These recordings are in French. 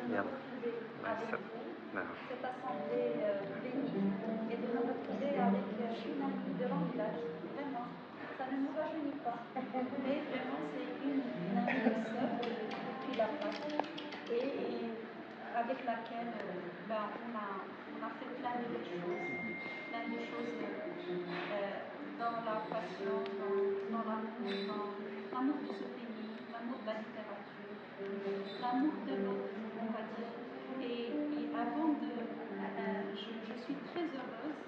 me retrouver avec vous, cette assemblée bénie, et de me retrouver avec une amie de longue date, vraiment. Ça ne nous rajeunit pas, mais vraiment c'est une amie de sœur depuis la fac, et avec laquelle on a fait plein de belles choses dans la passion, dans l'amour de ce pays, l'amour de la littérature, l'amour de l'autre, on va dire. Et avant je suis très heureuse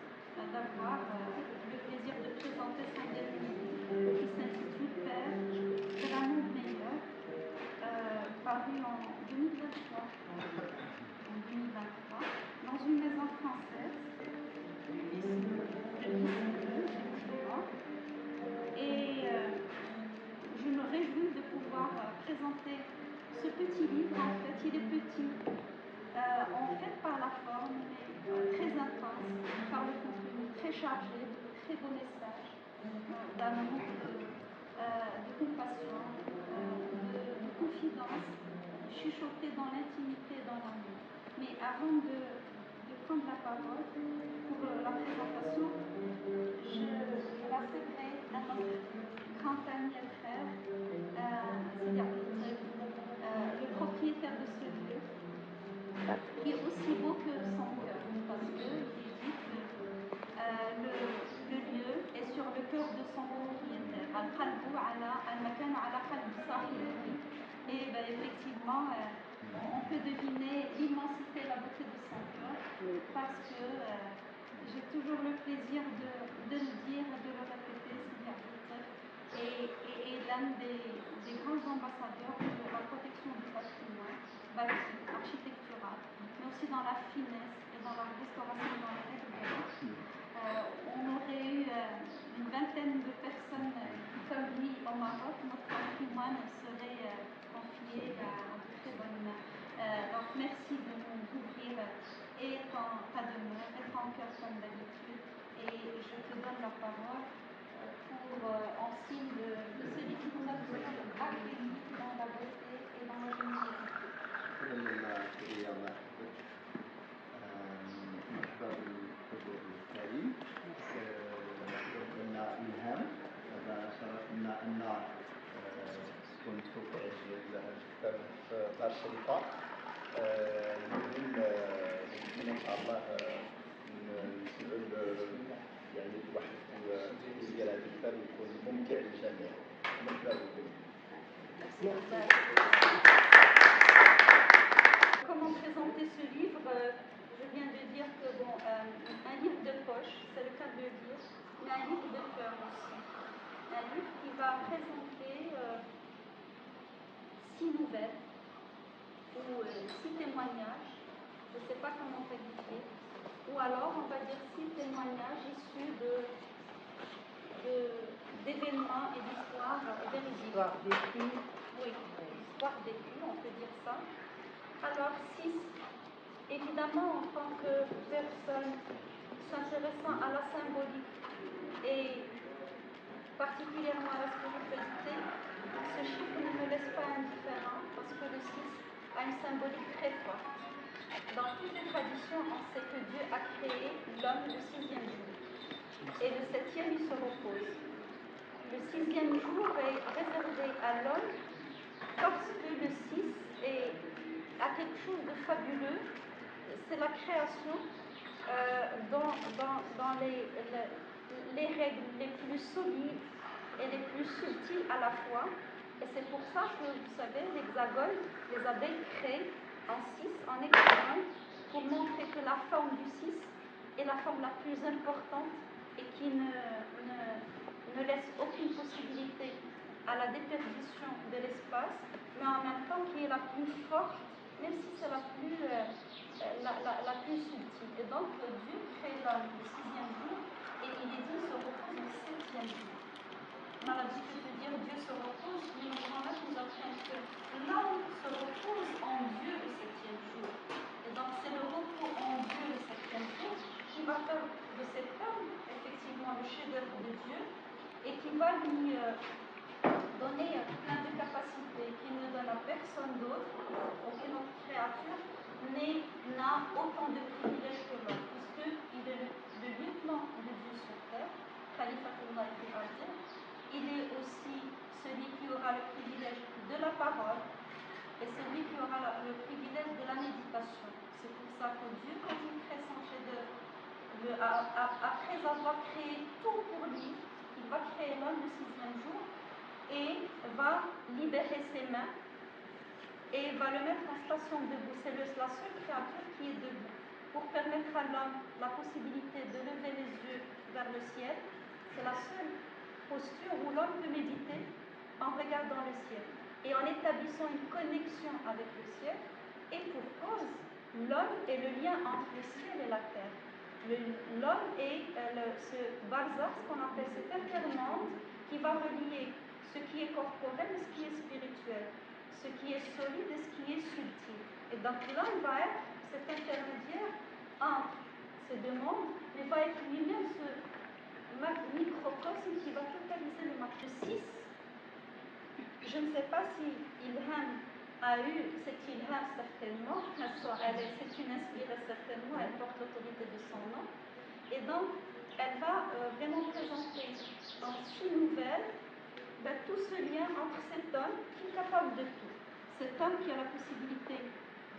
d'avoir le plaisir de présenter son dernier livre qui s'intitule Père, c'est l'amour meilleur, paru en 2023. Dans une maison française, effectivement. Et je me réjouis de pouvoir présenter ce petit livre. En fait, il est petit, en fait par la forme, mais très intense, par le contenu très chargé, de très beaux messages d'amour, de compassion, de confidence, chuchoté dans l'intimité, dans l'amour. Mais avant de prendre la parole pour la présentation, je la céderai à notre grand ami et frère, le propriétaire de ce lieu, qui est aussi beau que son cœur, parce qu'il dit que le lieu est sur le cœur de son propriétaire. Et effectivement, on peut deviner l'immensité et la beauté de son cœur, parce que j'ai toujours le plaisir de le dire et de le répéter, et l'un des grands ambassadeurs de la protection du patrimoine bâti, architectural, mais aussi dans la finesse et dans la restauration dans les règles de l'art. On aurait eu une vingtaine de personnes comme lui au Maroc, notre patrimoine serait confié à de très bonnes mains. Donc merci de nous ouvrir et ta demeure, et ton cœur comme d'habitude, et je te donne la parole en signe de celui qui nous a toujours accueillis dans la beauté et dans la générosité. مرحبا بالحضور الكريم. كنا إلهام، هذا شرف لنا أن كنت كأجل الكتاب في دار الشريطة. إن شاء الله نسمعوا يعني واحد التكوين ديال هذا الكتاب يكون ممتع للجميع. مرحبا بكم. Comment présenter ce livre? Je viens de dire que un livre de poche, c'est le cas de le dire, mais un livre de cœur aussi. Un livre qui va présenter 6 nouvelles ou 6 témoignages, je ne sais pas comment qualifier, ou alors on va dire 6 témoignages issus d'événements et d'histoires véridiques. Histoire vécue. Oui, histoire vécue, on peut dire ça. Alors 6, évidemment en tant que personne s'intéressant à la symbolique et particulièrement à la spiritualité, ce chiffre ne me laisse pas indifférent parce que le 6 a une symbolique très forte. Dans toutes les traditions, on sait que Dieu a créé l'homme le 6e jour et le 7e il se repose. Le 6e jour est réservé à l'homme parce que le 6 a quelque chose de fabuleux, c'est la création dans les règles les plus solides et les plus subtiles à la fois. Et c'est pour ça que, vous savez, l'hexagone, les abeilles créent en 6, en hexagone, pour montrer que la forme du 6 est la forme la plus importante et qui ne laisse aucune possibilité à la déperdition de l'espace, mais en même temps qui est la plus forte, même si c'est la plus subtile. Et donc Dieu crée l'homme le 6e jour et il est dit qu'il se repose le 7e jour. On a l'habitude de dire Dieu se repose, mais le Coran nous apprend que l'homme se repose en Dieu le 7e jour. Et donc c'est le repos en Dieu le 7e jour qui va faire de cet homme effectivement le chef-d'œuvre de Dieu et qui va lui donner plein de capacités qu'il ne donne à personne d'autre, aucune autre créature, a autant de privilèges que l'homme, puisqu'il est le lieutenant de Dieu sur terre, Khalifatullah al-Azim. Il est aussi celui qui aura le privilège de la parole et celui qui aura le privilège de la méditation. C'est pour ça que Dieu, quand il crée son chef-d'œuvre, après avoir créé tout pour lui, il va créer l'homme le 6e jour et va libérer ses mains et va le mettre en station debout. C'est la seule créature qui est debout pour permettre à l'homme la possibilité de lever les yeux vers le ciel. C'est la seule posture où l'homme peut méditer en regardant le ciel et en établissant une connexion avec le ciel. Et pour cause, l'homme est le lien entre le ciel et la terre. L'homme est ce barzakh, ce qu'on appelle cet intermonde qui va relier ce qui est corporel et ce qui est spirituel, ce qui est solide et ce qui est subtil. Et donc l'homme va être cet intermédiaire entre ces deux mondes, mais va être lui-même ce microcosme qui va totaliser le match. Le 6, je ne sais pas si Ilham a eu cet Ilham certainement, c'est une inspirée certainement, elle porte l'autorité de son nom, et donc elle va vraiment présenter en 6 nouvelles tout ce lien entre cet homme qui est capable de tout, cet homme qui a la possibilité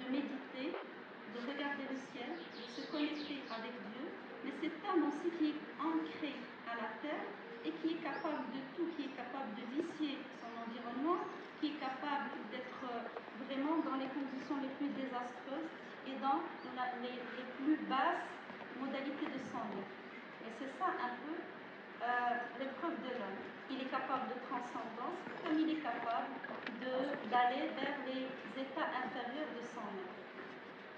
de méditer, de regarder le ciel, de se connecter avec Dieu, mais cet homme aussi qui est ancré à la terre et qui est capable de tout, qui est capable de vicier son environnement, qui est capable d'être vraiment dans les conditions les plus désastreuses et dans les plus basses modalités de son vie. Et c'est ça un peu l'épreuve de l'homme. Il est capable de transcendance comme il est capable d'aller vers les états inférieurs de son être.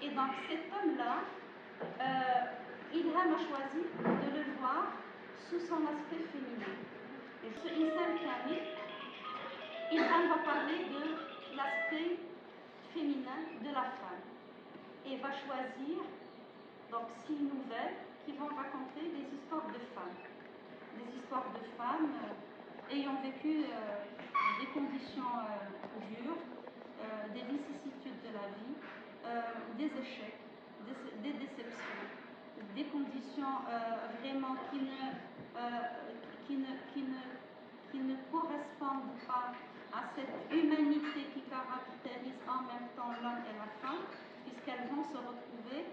Et donc cet homme-là, Ilham a choisi de le voir sous son aspect féminin. Et ce Insan Kamil, Ilham va parler de l'aspect féminin de la femme. Et va choisir donc 6 nouvelles qui vont raconter des histoires de femmes. Des histoires de femmes ayant vécu des conditions dures, des vicissitudes de la vie, des échecs, des déceptions, des conditions vraiment qui ne correspondent pas à cette humanité qui caractérise en même temps l'homme et la femme, puisqu'elles vont se retrouver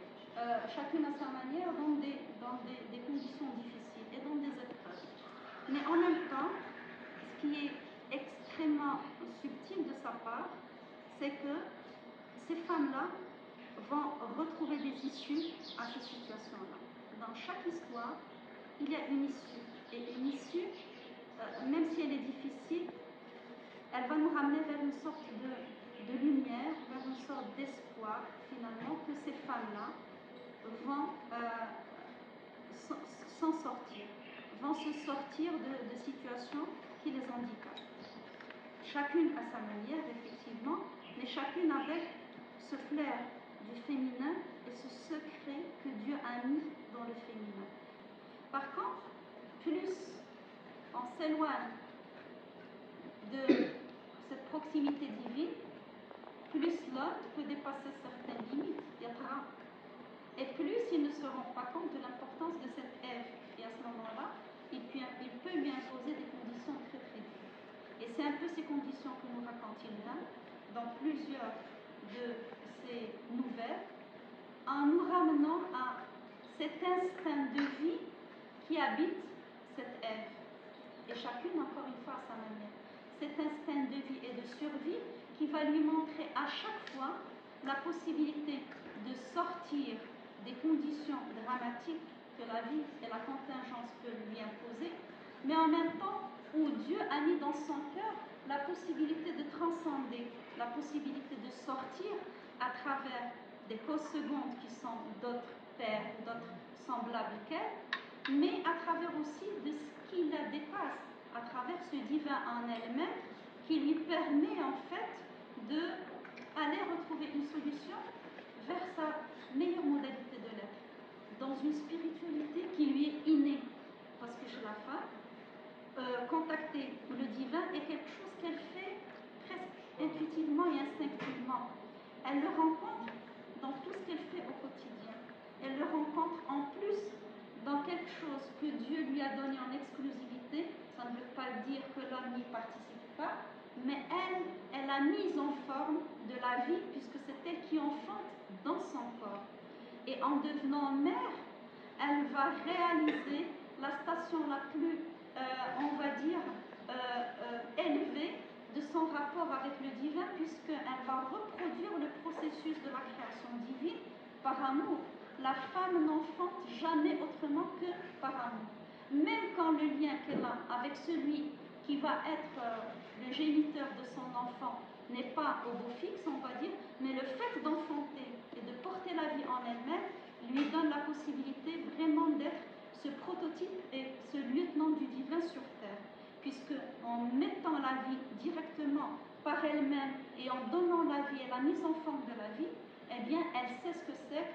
chacune à sa manière dans des conditions difficiles et dans des épreuves. Mais en même temps, ce qui est extrêmement subtil de sa part, c'est que ces femmes-là vont retrouver des issues à ces situations-là. Dans chaque histoire, il y a une issue. Et une issue, même si elle est difficile, elle va nous ramener vers une sorte de lumière, vers une sorte d'espoir, finalement, que ces femmes-là vont s'en sortir, vont se sortir de situations qui les handicapent. Chacune à sa manière, effectivement, mais chacune avec ce flair du féminin et ce secret que Dieu a mis dans le féminin. Par contre, plus on s'éloigne de cette proximité divine, plus l'homme peut dépasser certaines limites, et plus il ne se rend pas compte de l'importance de cette Ève. Et à ce moment-là, il peut lui imposer des conditions très très dures. Et c'est un peu ces conditions que nous raconte Ilham dans plusieurs de ces nouvelles, en nous ramenant à cet instinct de vie qui habite cette Ève. Et chacune, encore une fois, à sa manière. Cet instinct de vie et de survie qui va lui montrer à chaque fois la possibilité de sortir des conditions dramatiques que la vie et la contingence peuvent lui imposer, mais en même temps où Dieu a mis dans son cœur la possibilité de transcender, la possibilité de sortir à travers des causes secondes qui sont d'autres pères, d'autres semblables qu'elle, mais à travers aussi de ce qui la dépasse, à travers ce divin en elle-même qui lui permet en fait d'aller retrouver une solution vers sa meilleure modalité de l'être, dans une spiritualité qui lui est innée. Parce que chez la femme, contacter le divin est quelque chose qu'elle fait presque intuitivement et instinctivement. Elle le rencontre dans tout ce qu'elle fait au quotidien. la mise en forme de la vie, puisque c'est elle qui enfante dans son corps. Et en devenant mère, elle va réaliser la station la plus, on va dire, élevée de son rapport avec le divin, puisqu'elle va reproduire le processus de la création divine par amour. La femme n'enfante jamais autrement que par amour. Même quand le lien qu'elle a avec celui qui va être le géniteur de son enfant n'est pas au beau fixe, on va dire, mais le fait d'enfanter et de porter la vie en elle-même lui donne la possibilité vraiment d'être ce prototype et ce lieutenant du divin sur terre, puisque en mettant la vie directement par elle-même et en donnant la vie et la mise en forme de la vie, eh bien, elle sait ce que c'est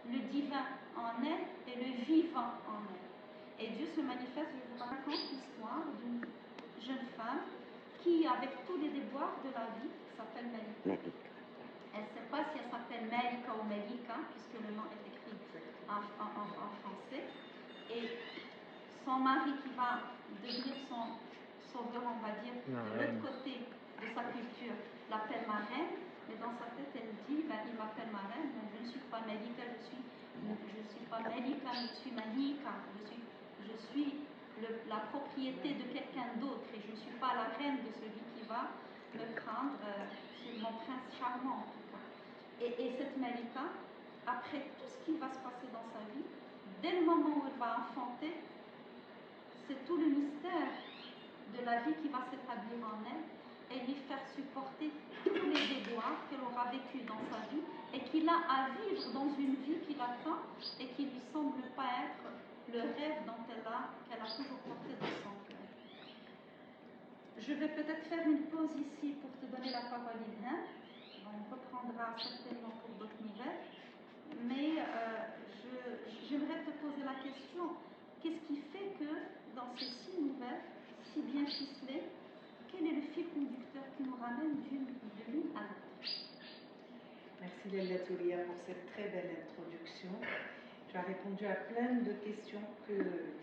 le divin en elle et le vivant en elle. Et Dieu se manifeste, je vous raconte l'histoire d'une jeune femme qui, avec tous les déboires de la vie, s'appelle Malika. Elle ne sait pas si elle s'appelle Malika ou Malika, puisque le nom est écrit en français. Et son mari, qui va devenir son sauveur, on va dire, de l'autre côté de sa culture, l'appelle ma reine. Mais dans sa tête, elle dit, ben, il m'appelle ma reine, mais je ne suis pas Malika, je suis pas Malika, je suis Malika. Je suis la propriété de quelqu'un d'autre et je ne suis pas la reine de celui qui va me prendre, c'est mon prince charmant en tout cas. Et cette Malika, après tout ce qui va se passer dans sa vie, dès le moment où elle va enfanter, c'est tout le mystère de la vie qui va s'établir en elle et lui faire supporter tous les déboires qu'elle aura vécu dans sa vie et qu'il a à vivre dans une vie qui l'attend et qui ne lui semble pas être le rêve qu'elle a toujours porté dans son cœur. Je vais peut-être faire une pause ici pour te donner la parole, Ilham. On reprendra certainement pour d'autres nouvelles. Mais j'aimerais te poser la question, qu'est-ce qui fait que dans ces 6 nouvelles, si bien ficelées, quel est le fil conducteur qui nous ramène d'une à l'autre? Merci Leila Touria pour cette très belle introduction. Tu as répondu à plein de questions que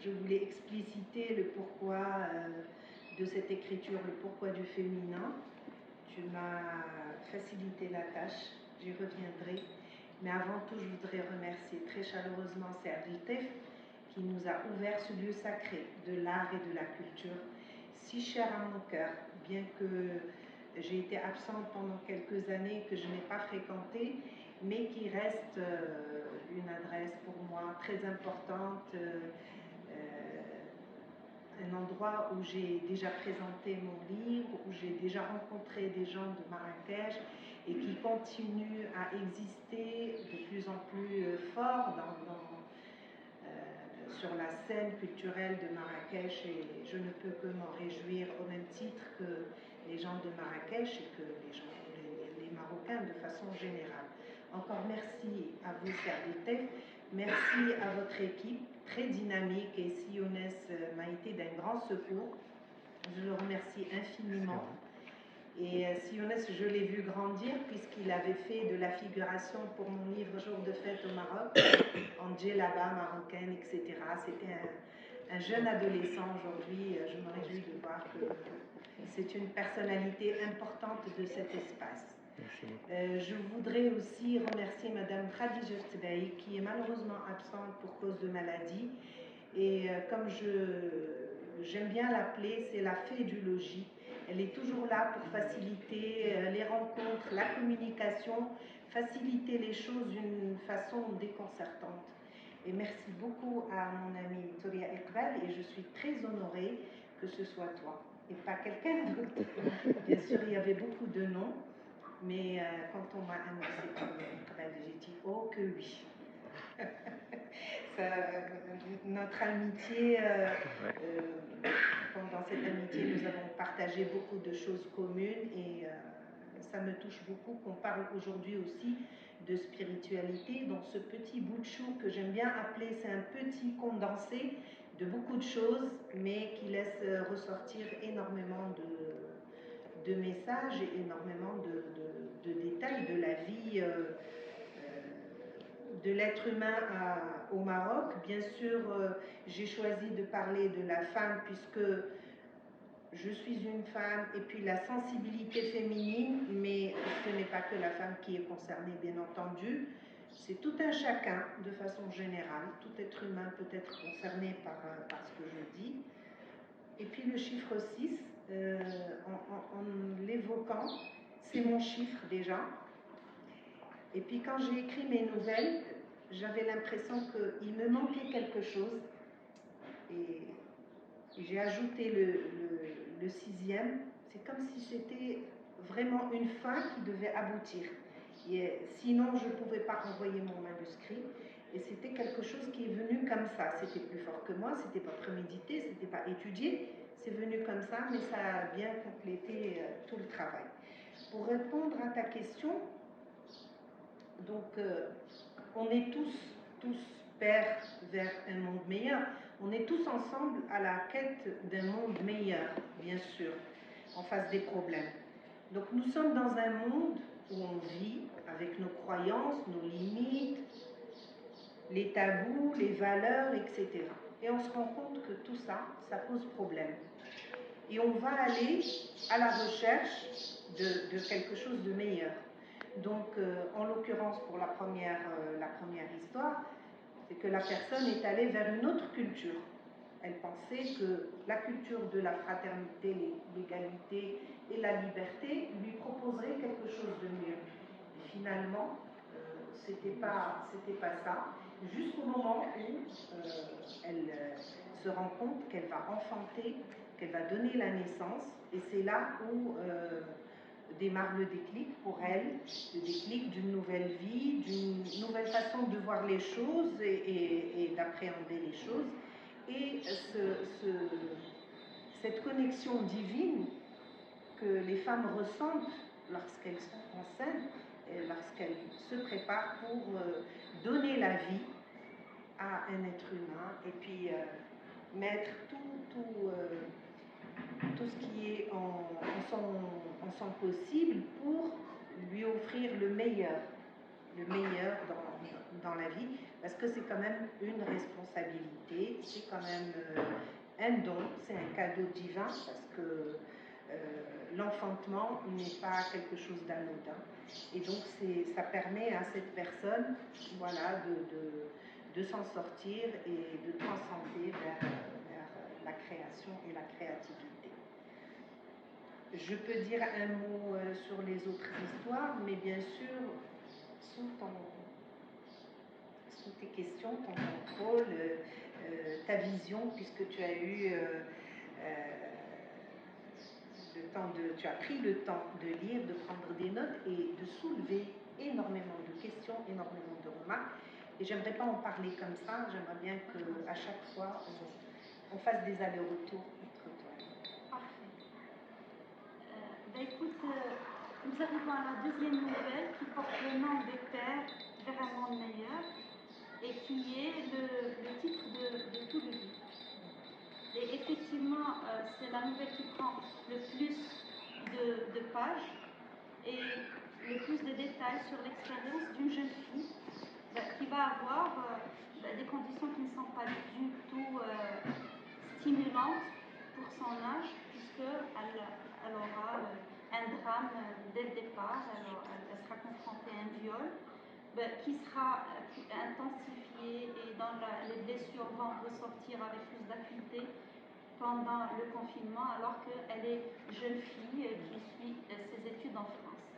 je voulais expliciter, le pourquoi de cette écriture, le pourquoi du féminin. Tu m'as facilité la tâche, j'y reviendrai. Mais avant tout, je voudrais remercier très chaleureusement Sergitef qui nous a ouvert ce lieu sacré de l'art et de la culture, si cher à mon cœur, bien que j'ai été absente pendant quelques années, que je n'ai pas fréquenté, mais qui reste une adresse pour moi très importante, un endroit où j'ai déjà présenté mon livre, où j'ai déjà rencontré des gens de Marrakech et qui continue à exister de plus en plus fort sur la scène culturelle de Marrakech, et je ne peux que m'en réjouir au même titre que les gens de Marrakech et que les Marocains de façon générale. Encore merci à vous, Sergitef, merci à votre équipe très dynamique, et Siones m'a été d'un grand secours. Je le remercie infiniment. Et Siones, je l'ai vu grandir puisqu'il avait fait de la figuration pour mon livre Jour de fête au Maroc, en djellaba marocaine, etc. C'était un jeune adolescent aujourd'hui. Je me réjouis de voir que c'est une personnalité importante de cet espace. Je voudrais aussi remercier Madame Khadija Tbaï, qui est malheureusement absente pour cause de maladie. Et comme j'aime bien l'appeler, c'est la fée du logis. Elle est toujours là pour faciliter les rencontres, la communication, faciliter les choses d'une façon déconcertante. Et merci beaucoup à mon amie Toria Ekbal, et je suis très honorée que ce soit toi et pas quelqu'un d'autre. Bien sûr, il y avait beaucoup de noms, mais quand on m'a annoncé Toria Ekbal, j'ai dit « Oh que oui !» Notre amitié, pendant cette amitié, nous avons partagé beaucoup de choses communes, et ça me touche beaucoup qu'on parle aujourd'hui aussi de spiritualité dans ce petit bout de chou que j'aime bien appeler, c'est un petit condensé de beaucoup de choses, mais qui laisse ressortir énormément de messages et énormément de détails de la vie de l'être humain au Maroc. Bien sûr, j'ai choisi de parler de la femme puisque je suis une femme, et puis la sensibilité féminine, mais ce n'est pas que la femme qui est concernée, bien entendu, c'est tout un chacun, de façon générale. Tout être humain peut être concerné par ce que je dis. Et puis le chiffre 6, en l'évoquant, c'est mon chiffre déjà. Et puis quand j'ai écrit mes nouvelles, j'avais l'impression qu'il me manquait quelque chose. Et j'ai ajouté le 6e. C'est comme si c'était vraiment une fin qui devait aboutir. Et sinon, je ne pouvais pas envoyer mon manuscrit. Et c'était quelque chose qui est venu comme ça. C'était plus fort que moi, c'était pas prémédité, c'était pas étudié. C'est venu comme ça, mais ça a bien complété tout le travail. Pour répondre à ta question, donc on est tous pères vers un monde meilleur. On est tous ensemble à la quête d'un monde meilleur, bien sûr, en face des problèmes. Donc nous sommes dans un monde où on vit avec nos croyances, nos limites, les tabous, les valeurs, etc. Et on se rend compte que tout ça, ça pose problème. Et on va aller à la recherche de quelque chose de meilleur. Donc, en l'occurrence, pour la première histoire, c'est que la personne est allée vers une autre culture. Elle pensait que la culture de la fraternité, l'égalité et la liberté lui proposerait quelque chose de mieux. Et finalement, c'était pas ça, jusqu'au moment où elle se rend compte qu'elle va enfanter, qu'elle va donner la naissance, et c'est là où démarre le déclic pour elle, le déclic d'une nouvelle vie, d'une nouvelle façon de voir les choses et d'appréhender les choses. Et cette connexion divine que les femmes ressentent lorsqu'elles sont enceintes, lorsqu'elles se préparent pour donner la vie à un être humain, et puis mettre tout ce qui est en son possible pour lui offrir le meilleur dans la vie, parce que c'est quand même une responsabilité, c'est quand même un don, c'est un cadeau divin, parce que l'enfantement n'est pas quelque chose d'anodin. Et donc ça permet à cette personne, voilà, de s'en sortir et de transcender vers la création et la créativité. Je peux dire un mot sur les autres histoires, mais bien sûr, sous tes questions, ton contrôle, ta vision, puisque tu as eu tu as pris le temps de lire, de prendre des notes et de soulever énormément de questions, énormément de remarques. Et j'aimerais pas en parler comme ça, j'aimerais bien qu'à chaque fois, on fasse des allers-retours entre toi. Parfait. Écoute, nous arrivons à la deuxième nouvelle qui porte le nom de Père vers un monde meilleur et qui est le titre de tout le livre. Et effectivement, c'est la nouvelle qui prend le plus de pages et le plus de détails sur l'expérience d'une jeune fille qui va avoir des conditions qui ne sont pas du tout stimulantes pour son âge, puisqu'elle aura un drame dès le départ, elle sera confrontée à un viol qui sera intensifié et dont les blessures vont ressortir avec plus d'acuité pendant le confinement, alors qu'elle est jeune fille qui suit ses études en France.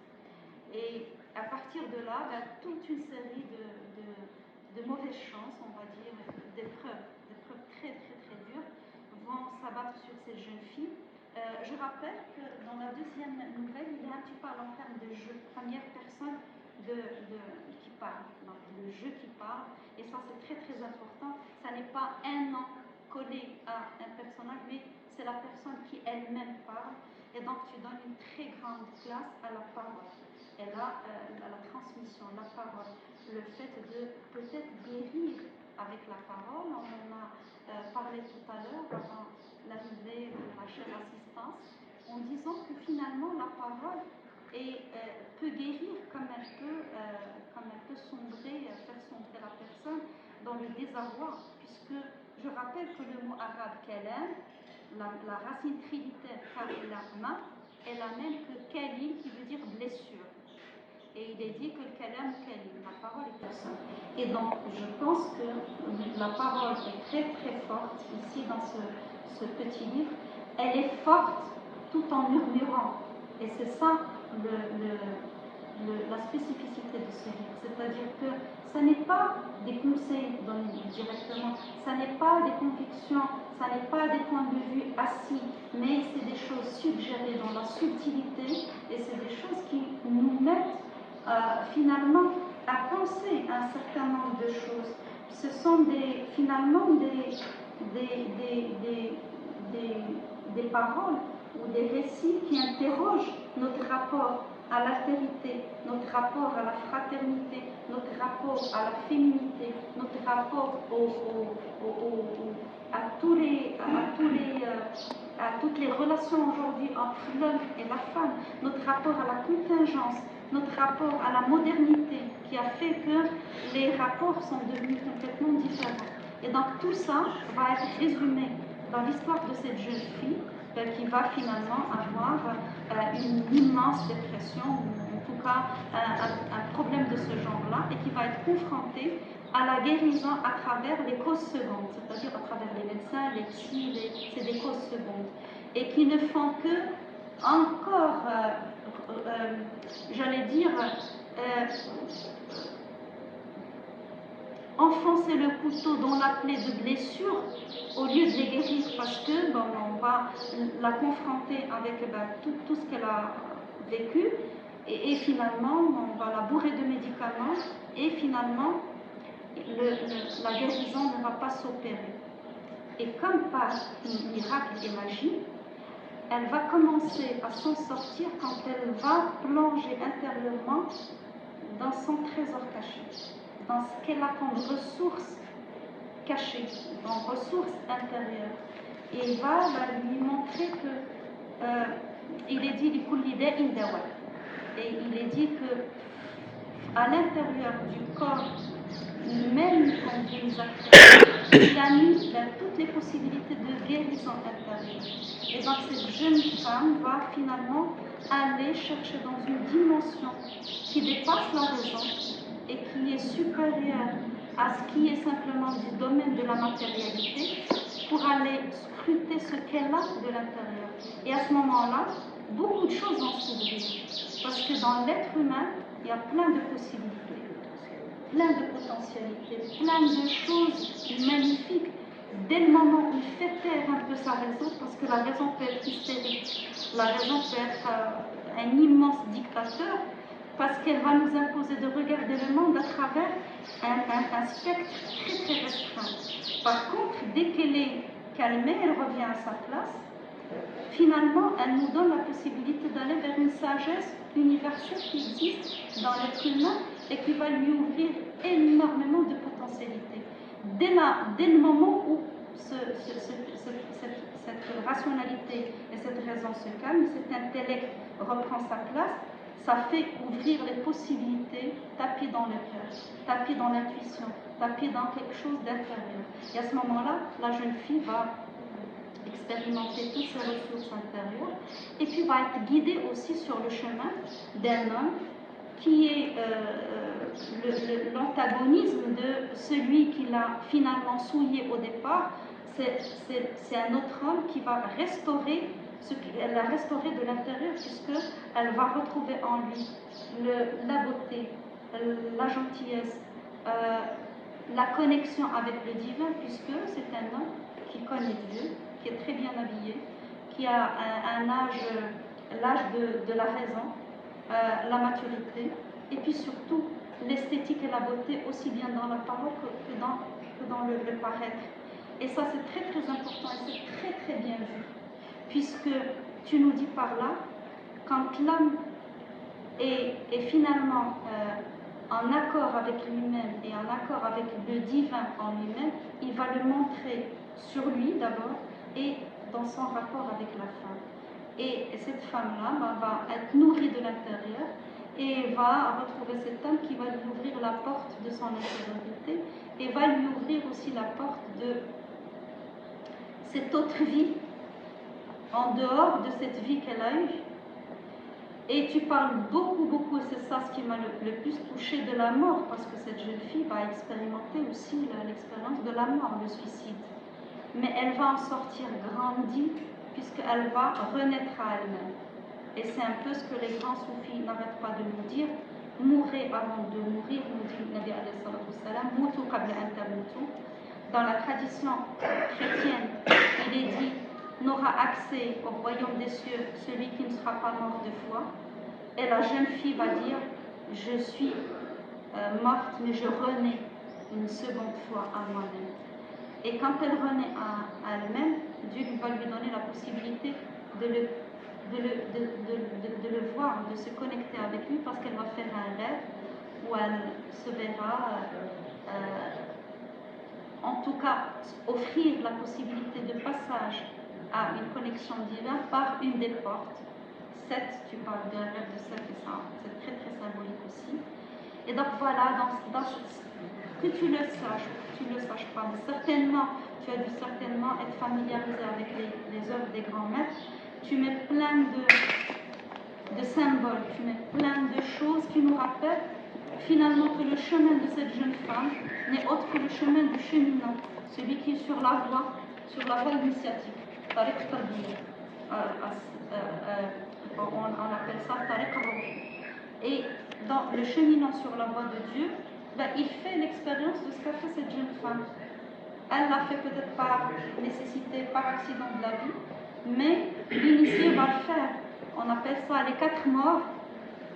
Et à partir de là, toute une série de mauvaises chances, on va dire, d'épreuves très très très dures, vont s'abattre sur cette jeune fille. Je rappelle que dans la deuxième nouvelle, il y a un petit peu en termes de jeu, première personne qui parle, donc le jeu qui parle, et ça c'est très très important. Ça n'est pas un nom collé à un personnage, mais c'est la personne qui elle-même parle, et donc tu donnes une très grande place à la parole, et là à la transmission, la parole, le fait de peut-être guérir avec la parole. On en a parlé tout à l'heure avant l'arrivée de la chère assistance, en disant que finalement la parole peut guérir comme elle peut sombrer, faire sombrer la personne dans le désarroi, puisque je rappelle que le mot arabe kalam la racine trilitaire Kalama est la même que Kalim qui veut dire blessure. Et il est dit que le Kalam Kalim, la parole est pour ça. Et donc je pense que la parole est très très forte ici dans ce petit livre. Elle est forte tout en murmurant. Et c'est ça la spécificité de ce livre. C'est-à-dire que ce n'est pas des conseils donnés directement, ce n'est pas des convictions, ce n'est pas des points de vue assis, mais c'est des choses suggérées dans la subtilité et c'est des choses qui nous mettent finalement à penser un certain nombre de choses. Ce sont finalement des paroles ou des récits qui interrogent notre rapport à l'altérité, notre rapport à la fraternité, notre rapport à la féminité, notre rapport à toutes les relations aujourd'hui entre l'homme et la femme, notre rapport à la contingence, notre rapport à la modernité qui a fait que les rapports sont devenus complètement différents. Et donc tout ça va être résumé dans l'histoire de cette jeune fille qui va finalement avoir une immense dépression, ou en tout cas un problème de ce genre-là, et qui va être confrontée à la guérison à travers les causes secondes, c'est-à-dire à travers les médecins, les psys, c'est des causes secondes, et qui ne font que encore, j'allais dire, enfoncer le couteau dans la plaie de blessure au lieu de les guérir, parce que on va la confronter avec tout ce qu'elle a vécu et finalement on va la bourrer de médicaments et finalement la guérison ne va pas s'opérer. Et comme par miracle et magie, elle va commencer à s'en sortir quand elle va plonger intérieurement dans son trésor caché, dans ce qu'elle a comme ressources cachées, dans ressources intérieures. Et il va lui montrer que il est dit et il est dit que à l'intérieur du corps, même quand Dieu nous a créés, il a mis toutes les possibilités de guérison intérieure. Et donc cette jeune femme va finalement aller chercher dans une dimension qui dépasse la raison et qui est supérieure à ce qui est simplement du domaine de la matérialité pour aller scruter ce qu'elle a de l'intérieur. Et à ce moment-là, beaucoup de choses vont s'ouvrir. Parce que dans l'être humain, il y a plein de possibilités, plein de potentialités, plein de choses magnifiques. Dès le moment où il fait taire un peu sa raison, parce que la raison peut être hystérique, la raison peut être un immense dictateur, parce qu'elle va nous imposer de regarder le monde à travers un spectre très très restreint. Par contre, dès qu'elle est calmée, elle revient à sa place. Finalement, elle nous donne la possibilité d'aller vers une sagesse universelle qui existe dans l'être humain et qui va lui ouvrir énormément de potentialités. Dès le moment où cette rationalité et cette raison se calment, cet intellect reprend sa place, ça fait ouvrir les possibilités, taper dans le cœur, taper dans l'intuition, taper dans quelque chose d'intérieur. Et à ce moment-là, la jeune fille va expérimenter toutes ses ressources intérieures et puis va être guidée aussi sur le chemin d'un homme qui est l'antagonisme de celui qui l'a finalement souillé au départ. C'est un autre homme qui va restaurer ce qu'elle a restauré de l'intérieur, puisqu'elle va retrouver en lui la beauté, la gentillesse, la connexion avec le divin, puisque c'est un homme qui connaît Dieu, qui est très bien habillé, qui a l'âge de la raison, la maturité, et puis surtout l'esthétique et la beauté, aussi bien dans la parole que dans le paraître. Et ça, c'est très très important et c'est très très bien vu, puisque tu nous dis par là, quand l'homme est finalement en accord avec lui-même et en accord avec le divin en lui-même, il va le montrer sur lui d'abord et dans son rapport avec la femme. Et cette femme-là va être nourrie de l'intérieur et va retrouver cet homme qui va lui ouvrir la porte de son intériorité et va lui ouvrir aussi la porte de cette autre vie en dehors de cette vie qu'elle a eue. Et tu parles beaucoup, et c'est ça ce qui m'a le plus touchée, de la mort, parce que cette jeune fille va expérimenter aussi l'expérience de la mort, le suicide. Mais elle va en sortir grandie, puisqu'elle va renaître à elle-même. Et c'est un peu ce que les grands soufis n'arrêtent pas de nous dire. Mourez avant de mourir, nous dit Nabi alayhi salatu wassalam, Moutou qabla an tamutu. Dans la tradition chrétienne, il est dit, n'aura accès au royaume des cieux celui qui ne sera pas mort deux fois. Et la jeune fille va dire, je suis morte, mais je renais une seconde fois à moi-même. Et quand elle renaît à elle-même, Dieu va lui donner la possibilité de le voir, de se connecter avec lui, parce qu'elle va faire un rêve où elle se verra, en tout cas, offrir la possibilité de passage à une connexion divine par une des portes. 7, tu parles d'un rêve de 7, et ça, c'est très symbolique aussi. Et donc voilà, que tu le saches, que tu ne le saches pas, mais certainement, tu as dû certainement être familiarisé avec les œuvres des grands maîtres. Tu mets plein de symboles, tu mets plein de choses qui nous rappellent finalement que le chemin de cette jeune femme n'est autre que le chemin du cheminant, celui qui est sur la voie initiatique. Tariq Tarbiya. On appelle ça Tariq al-Ruh. Et dans le cheminant sur la voie de Dieu, il fait l'expérience de ce qu'a fait cette jeune femme. Elle l'a fait peut-être par nécessité, par accident de la vie, mais l'initié va le faire. On appelle ça les 4 morts,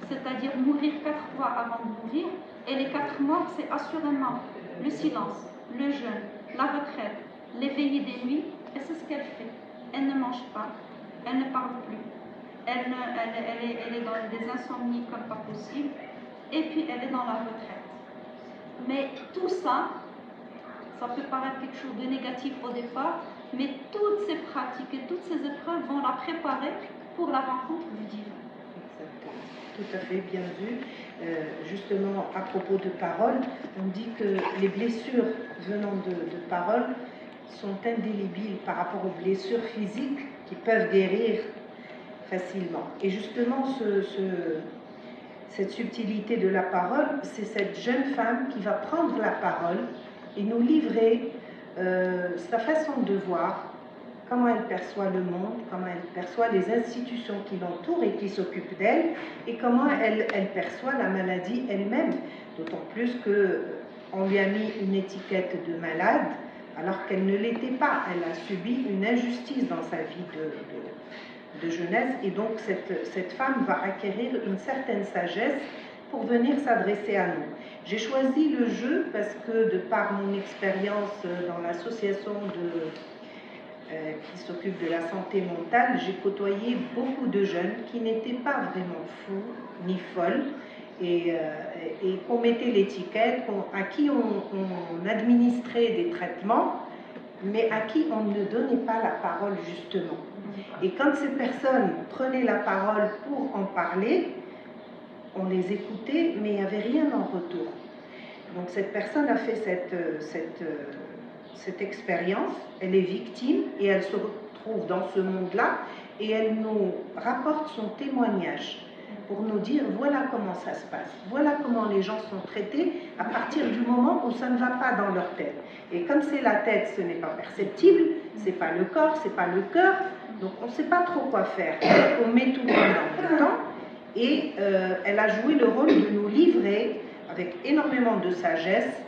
c'est-à-dire mourir 4 fois avant de mourir. Et les 4 morts, c'est assurément le silence, le jeûne, la retraite, l'éveillé des nuits, et c'est ce qu'elle fait. Elle ne mange pas, elle ne parle plus, elle est dans des insomnies comme pas possible, et puis elle est dans la retraite. Mais tout ça, ça peut paraître quelque chose de négatif au départ, mais toutes ces pratiques et toutes ces épreuves vont la préparer pour la rencontre du divin. Exactement, tout à fait, bien vu. Justement, à propos de paroles, on dit que les blessures venant de paroles sont indélébiles par rapport aux blessures physiques qui peuvent guérir facilement. Et justement, cette subtilité de la parole, c'est cette jeune femme qui va prendre la parole et nous livrer sa façon de voir, comment elle perçoit le monde, comment elle perçoit les institutions qui l'entourent et qui s'occupent d'elle, et comment elle perçoit la maladie elle-même, d'autant plus qu'on lui a mis une étiquette de malade, alors qu'elle ne l'était pas. Elle a subi une injustice dans sa vie de jeunesse, et donc cette femme va acquérir une certaine sagesse pour venir s'adresser à nous. J'ai choisi le jeu parce que, de par mon expérience dans l'association qui s'occupe de la santé mentale, j'ai côtoyé beaucoup de jeunes qui n'étaient pas vraiment fous ni folles, et qu'on mettait l'étiquette, à qui on administrait des traitements, mais à qui on ne donnait pas la parole justement. Et quand ces personnes prenaient la parole pour en parler, on les écoutait, mais il n'y avait rien en retour. Donc cette personne a fait cette expérience, elle est victime et elle se retrouve dans ce monde-là, et elle nous rapporte son témoignage pour nous dire voilà comment ça se passe, voilà comment les gens sont traités à partir du moment où ça ne va pas dans leur tête. Et comme c'est la tête, ce n'est pas perceptible, c'est pas le corps, c'est pas le cœur, donc on ne sait pas trop quoi faire. On met tout le monde en même temps, et elle a joué le rôle de nous livrer avec énormément de sagesse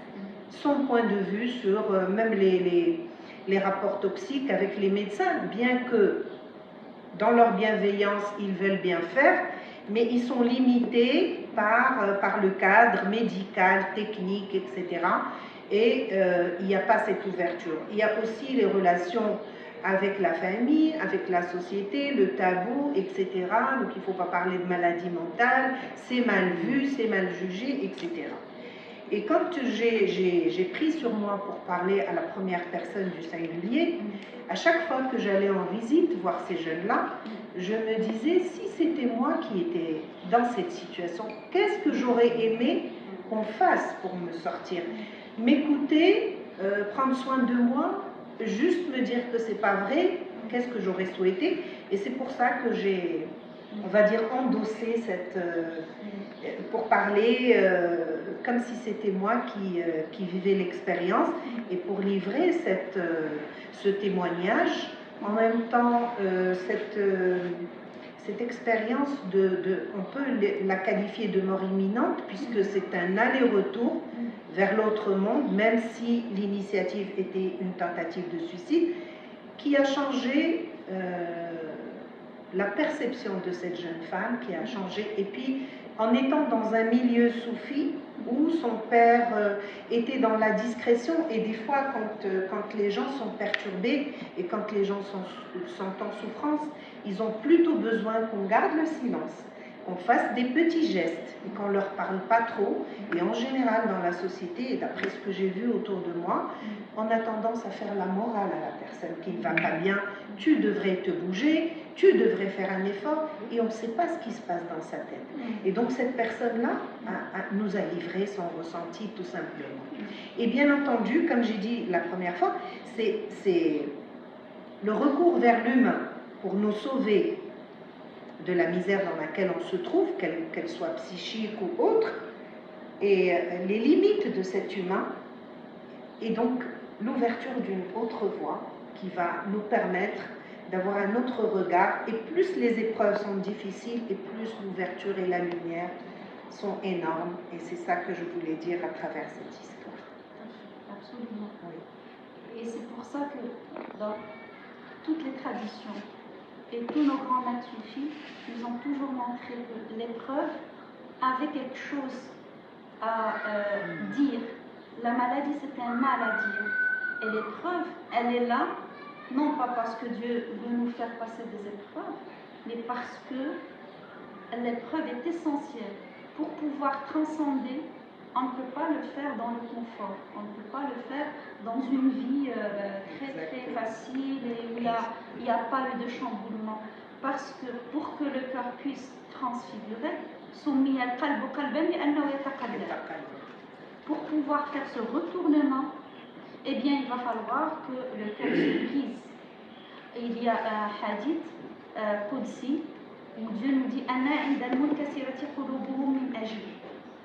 son point de vue sur même les rapports toxiques avec les médecins, bien que dans leur bienveillance ils veulent bien faire, mais ils sont limités par le cadre médical, technique, etc. Et il n'y a pas cette ouverture. Il y a aussi les relations avec la famille, avec la société, le tabou, etc. Donc il ne faut pas parler de maladie mentale, c'est mal vu, c'est mal jugé, etc. Et quand j'ai pris sur moi pour parler à la première personne du singulier, à chaque fois que j'allais en visite voir ces jeunes-là, je me disais, si c'était moi qui étais dans cette situation, qu'est-ce que j'aurais aimé qu'on fasse pour me sortir? M'écouter, prendre soin de moi, juste me dire que c'est pas vrai, qu'est-ce que j'aurais souhaité. Et c'est pour ça que j'ai, on va dire, endossé pour parler comme si c'était moi qui vivais l'expérience et pour livrer ce témoignage. En même temps, cette expérience, on peut la qualifier de mort imminente puisque c'est un aller-retour vers l'autre monde, même si l'initiative était une tentative de suicide, qui a changé la perception de cette jeune femme, qui a changé. Et puis, en étant dans un milieu soufi, où son père était dans la discrétion, et des fois, quand les gens sont perturbés, et quand les gens sont en souffrance, ils ont plutôt besoin qu'on garde le silence, qu'on fasse des petits gestes, et qu'on ne leur parle pas trop. Et en général, dans la société, et d'après ce que j'ai vu autour de moi, on a tendance à faire la morale à la personne qui ne va pas bien. Tu devrais te bouger, tu devrais faire un effort, et on ne sait pas ce qui se passe dans sa tête. Et donc cette personne-là nous a livré son ressenti tout simplement. Et bien entendu, comme j'ai dit la première fois, c'est le recours vers l'humain pour nous sauver de la misère dans laquelle on se trouve, qu'elle soit psychique ou autre, et les limites de cet humain, et donc l'ouverture d'une autre voie qui va nous permettre d'avoir un autre regard, et plus les épreuves sont difficiles, et plus l'ouverture et la lumière sont énormes, et c'est ça que je voulais dire à travers cette histoire. Absolument. Oui. Et c'est pour ça que dans toutes les traditions et tous nos grands maîtres soufis nous ont toujours montré que l'épreuve avait quelque chose à dire. La maladie, c'est un mal à dire. Et l'épreuve, elle est là, non pas parce que Dieu veut nous faire passer des épreuves, mais parce que l'épreuve est essentielle. Pour pouvoir transcender, on ne peut pas le faire dans le confort, on ne peut pas le faire dans une vie très facile et où il n'y a pas eu de chamboulement. Parce que pour que le cœur puisse transfigurer, pour pouvoir faire ce retournement, eh bien, il va falloir que le cœur se brise. Et il y a un hadith Qudsi où Dieu nous dit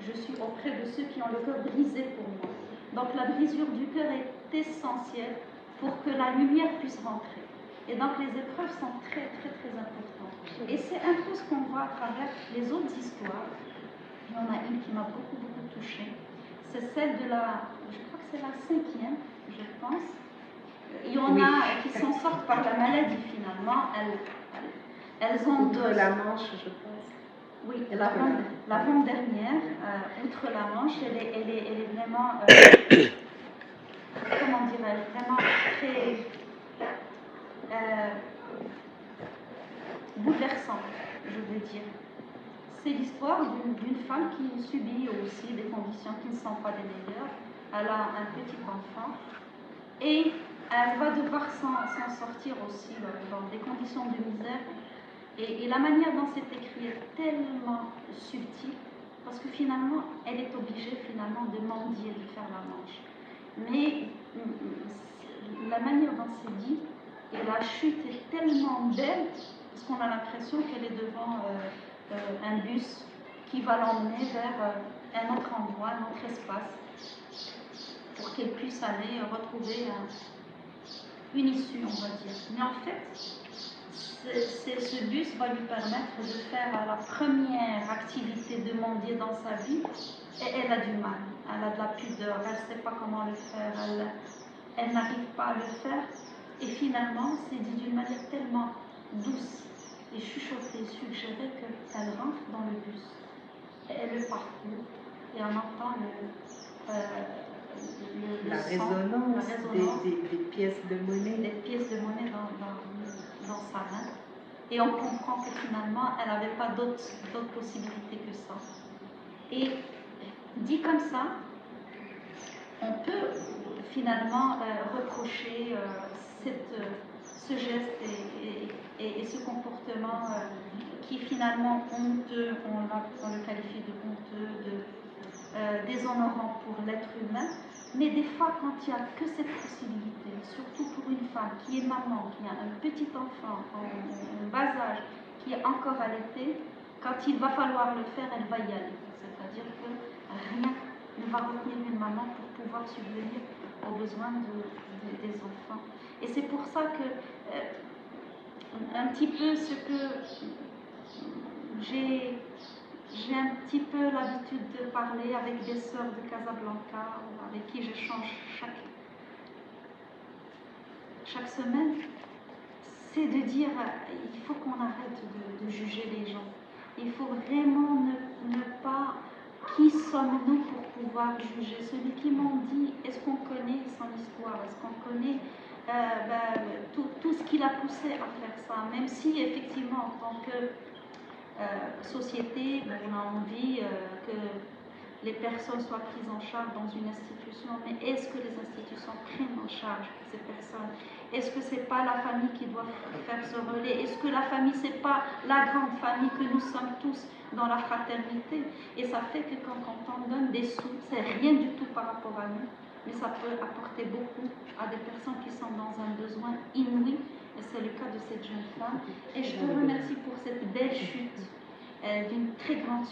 je suis auprès de ceux qui ont le cœur brisé pour moi. Donc la brisure du cœur est essentielle pour que la lumière puisse rentrer. Et donc les épreuves sont très importantes. Et c'est un peu ce qu'on voit à travers les autres histoires. Il y en a une qui m'a beaucoup touchée. C'est celle de je crois que c'est la 5e, je pense. Il y en a qui s'en sortent par la maladie finalement. Elles ont outre la Manche, je pense. Oui, l'avant-dernière, outre la Manche, elle est vraiment, comment dirais-je, vraiment très bouleversante, je veux dire. C'est l'histoire d'une femme qui subit aussi des conditions qui ne sont pas les meilleures. Elle a un petit enfant et elle va devoir s'en sortir aussi dans des conditions de misère. Et la manière dont c'est écrit est tellement subtile, parce que finalement, elle est obligée finalement de mendier, de faire la manche. Mais la manière dont c'est dit, et la chute est tellement belle, parce qu'on a l'impression qu'elle est devant un bus qui va l'emmener vers un autre endroit, un autre espace, pour qu'elle puisse aller retrouver une issue, on va dire. Mais en fait, ce bus va lui permettre de faire la première activité de mendier dans sa vie, et elle a du mal, elle a de la pudeur, elle ne sait pas comment le faire, elle n'arrive pas à le faire, et finalement c'est dit d'une manière tellement douce et chuchotée, suggérée, qu'elle rentre dans le bus, et elle le parcourt, et on entend la résonance des pièces de monnaie. Des pièces de monnaie dans sa main. Et on comprend que finalement, elle n'avait pas d'autres possibilités que ça. Et dit comme ça, on peut finalement reprocher ce geste et ce comportement qui finalement honteux, on le qualifie de honteux, déshonorant pour l'être humain, Mais des fois, quand il n'y a que cette possibilité, surtout pour une femme qui est maman, qui a un petit enfant en bas âge, qui est encore allaitée, quand il va falloir le faire, elle va y aller. C'est-à-dire que rien ne va retenir une maman pour pouvoir subvenir aux besoins des enfants. Et c'est pour ça que, un petit peu ce que j'ai un petit peu l'habitude de parler avec des sœurs de Casablanca, avec qui j'échange chaque semaine, c'est de dire il faut qu'on arrête de juger les gens. Il faut vraiment ne pas... Qui sommes-nous pour pouvoir juger? Celui qui m'en dit, est-ce qu'on connaît son histoire? Est-ce qu'on connaît tout ce qui l'a poussé à faire ça? Même si, effectivement, en tant que société, on a envie que les personnes soient prises en charge dans une institution, mais est-ce que les institutions prennent en charge ces personnes? Est-ce que ce n'est pas la famille qui doit faire ce relais? Est-ce que la famille, ce n'est pas la grande famille que nous sommes tous dans la fraternité? Et ça fait que quand on donne des sous, c'est rien du tout par rapport à nous, mais ça peut apporter beaucoup à des personnes qui sont dans un besoin inouï, et c'est le cas de cette jeune femme. Et je te remercie pour cette belle chute, d'une très grande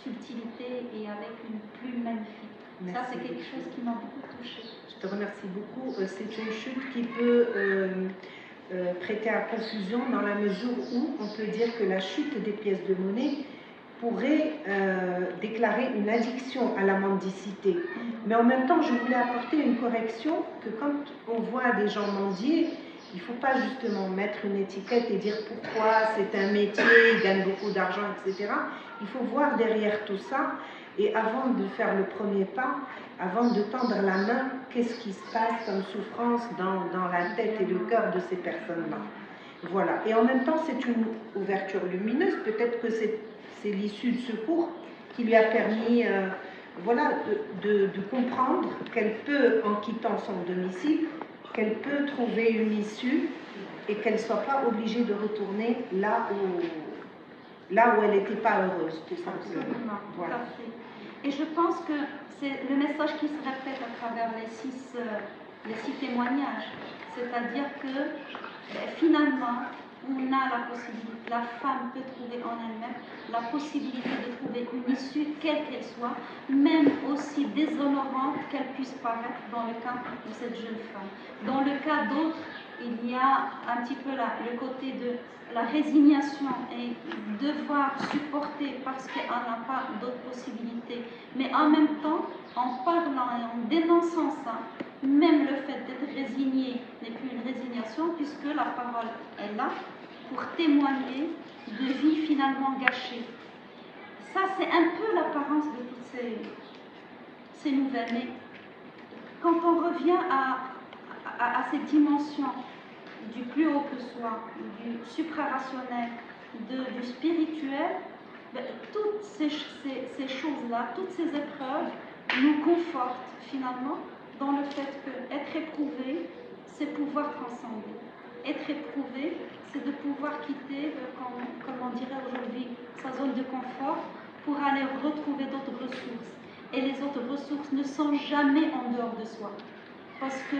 subtilité et avec une plume magnifique. Merci. Ça, c'est quelque chose qui m'a beaucoup touchée. Je te remercie beaucoup. C'est une chute qui peut prêter à confusion dans la mesure où on peut dire que la chute des pièces de monnaie pourrait déclarer une addiction à la mendicité. Mais en même temps, je voulais apporter une correction que quand on voit des gens mendier, il ne faut pas justement mettre une étiquette et dire pourquoi c'est un métier, ils gagnent beaucoup d'argent, etc. Il faut voir derrière tout ça et avant de faire le premier pas, avant de tendre la main, qu'est-ce qui se passe comme souffrance dans la tête et le cœur de ces personnes-là. Voilà. Et en même temps, c'est une ouverture lumineuse. Peut-être que c'est l'issue de secours qui lui a permis voilà, de comprendre qu'elle peut, en quittant son domicile, qu'elle peut trouver une issue et qu'elle ne soit pas obligée de retourner là où elle n'était pas heureuse, tout simplement. Absolument, voilà. Tout à fait. Et je pense que c'est le message qui se répète à travers les six témoignages. C'est-à-dire que finalement, on a la possibilité, la femme peut trouver en elle-même la possibilité de trouver une issue, quelle qu'elle soit, même aussi déshonorante qu'elle puisse paraître dans le cas de cette jeune femme. Dans le cas d'autres, il y a un petit peu le côté de la résignation et devoir supporter parce qu'elle n'a pas d'autres possibilités. Mais en même temps, en parlant et en dénonçant ça, même le fait d'être résigné n'est plus une résignation puisque la parole est là pour témoigner de vie finalement gâchée. Ça, c'est un peu l'apparence de toutes ces nouvelles. Mais quand on revient à cette dimension du plus haut que soi, du suprarationnel, du spirituel, toutes ces choses-là, toutes ces épreuves nous confortent finalement dans le fait qu'être éprouvé, c'est pouvoir transcender. Être éprouvé, c'est de pouvoir quitter, comme on dirait aujourd'hui, sa zone de confort pour aller retrouver d'autres ressources. Et les autres ressources ne sont jamais en dehors de soi. Parce que,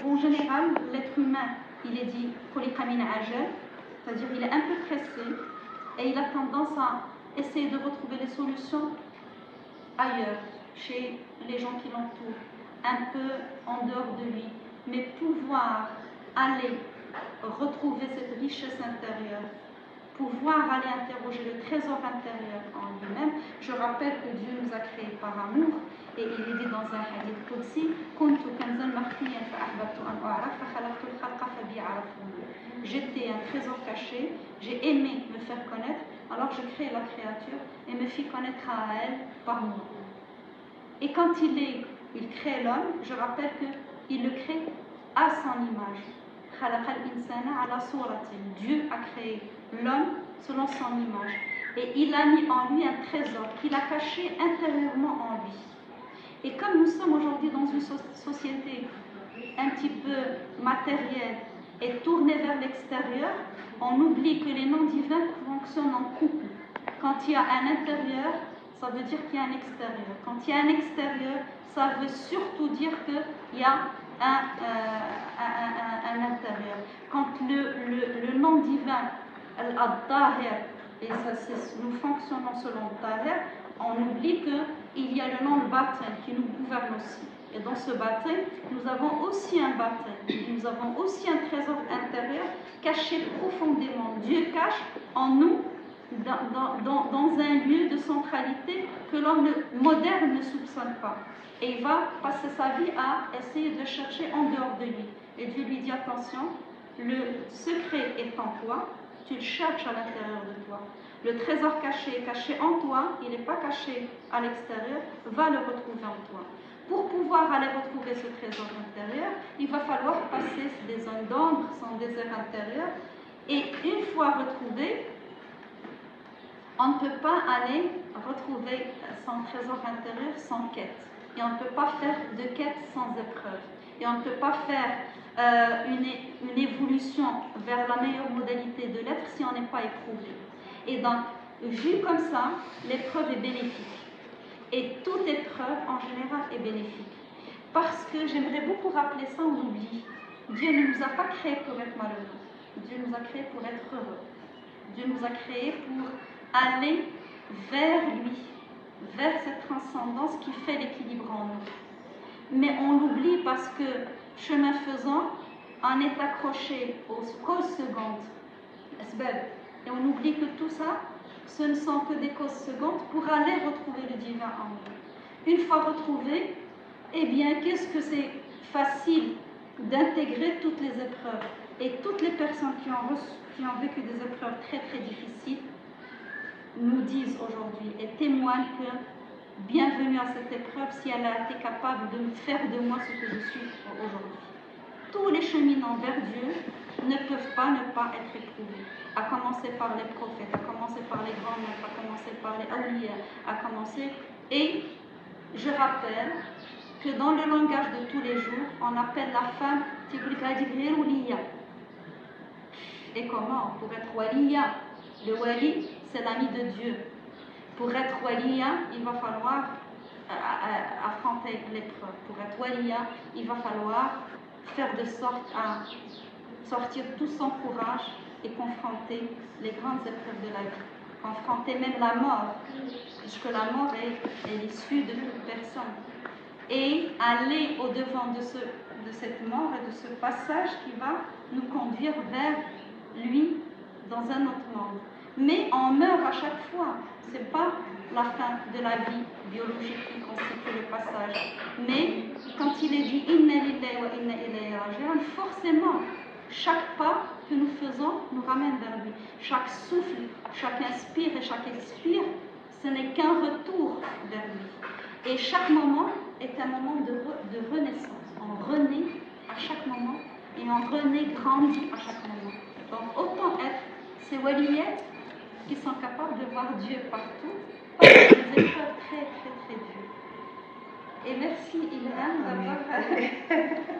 en général, l'être humain, il est dit, c'est-à-dire il est un peu pressé et il a tendance à essayer de retrouver les solutions ailleurs, chez les gens qui l'entourent, un peu en dehors de lui. Mais pouvoir aller retrouver cette richesse intérieure, pouvoir aller interroger le trésor intérieur en lui-même. Je rappelle que Dieu nous a créés par amour et il est dit dans un hadith Qudsi, j'étais un trésor caché, j'ai aimé me faire connaître, alors je crée la créature et me fis connaître à elle par moi. Et quand il crée l'homme, je rappelle qu'il le crée à son image. Dieu a créé l'homme selon son image. Et il a mis en lui un trésor qu'il a caché intérieurement en lui. Et comme nous sommes aujourd'hui dans une société un petit peu matérielle et tournée vers l'extérieur, on oublie que les noms divins fonctionnent en couple. Quand il y a un intérieur, ça veut dire qu'il y a un extérieur. Quand il y a un extérieur, ça veut surtout dire qu'il y a un intérieur. Quand le nom divin, Al-Tahir, et nous fonctionnons selon Tahir, on oublie qu'il y a le nom Batin qui nous gouverne aussi. Et dans ce Batin, nous avons aussi un Batin. Nous avons aussi un trésor intérieur caché profondément. Dieu cache en nous, dans un lieu de centralité que l'homme moderne ne soupçonne pas. Et il va passer sa vie à essayer de chercher en dehors de lui. Et Dieu lui dit, attention, le secret est en toi, tu le cherches à l'intérieur de toi. Le trésor caché est caché en toi, il n'est pas caché à l'extérieur, va le retrouver en toi. Pour pouvoir aller retrouver ce trésor intérieur, il va falloir passer des zones d'ombre, son désert intérieur, et une fois retrouvé, on ne peut pas aller retrouver son trésor intérieur sans quête. Et on ne peut pas faire de quête sans épreuve. Et on ne peut pas faire une évolution vers la meilleure modalité de l'être si on n'est pas éprouvé. Et donc, vu comme ça, l'épreuve est bénéfique. Et toute épreuve, en général, est bénéfique. Parce que j'aimerais beaucoup rappeler ça, on oublie. Dieu ne nous a pas créés pour être malheureux. Dieu nous a créés pour être heureux. Dieu nous a créés pour aller vers lui, vers cette transcendance qui fait l'équilibre en nous. Mais on l'oublie parce que, chemin faisant, on est accroché aux causes secondes. Et on oublie que tout ça, ce ne sont que des causes secondes pour aller retrouver le divin en nous. Une fois retrouvé, eh bien, qu'est-ce que c'est facile d'intégrer toutes les épreuves. Et toutes les personnes qui ont vécu des épreuves très très difficiles nous disent aujourd'hui et témoignent que bienvenue à cette épreuve si elle a été capable de faire de moi ce que je suis aujourd'hui. Tous les cheminants vers Dieu ne peuvent pas ne pas être éprouvés, à commencer par les prophètes, à commencer par les grands maîtres, à commencer par les awliya, à commencer. Et je rappelle que dans le langage de tous les jours, on appelle la femme Waliya. Et comment? Pour être waliya, le wali, c'est l'ami de Dieu. Pour être waliya, il va falloir affronter l'épreuve. Pour être waliya, il va falloir faire de sorte à sortir tout son courage et confronter les grandes épreuves de la vie. Confronter même la mort, puisque la mort est l'issue de toute personne. Et aller au-devant de cette mort et de ce passage qui va nous conduire vers lui dans un autre monde. Mais on meurt à chaque fois. Ce n'est pas la fin de la vie biologique qui constitue le passage. Mais quand il est dit « Inna lillahi wa inna ilayhi raji'un », forcément, chaque pas que nous faisons nous ramène vers lui. Chaque souffle, chaque inspire et chaque expire, ce n'est qu'un retour vers lui. Et chaque moment est un moment de renaissance. On renaît à chaque moment et on renaît grandi à chaque moment. Donc autant être ces waliyets qui sont capables de voir Dieu partout, par des épreuves très très très dures. Et merci Ilham d'avoir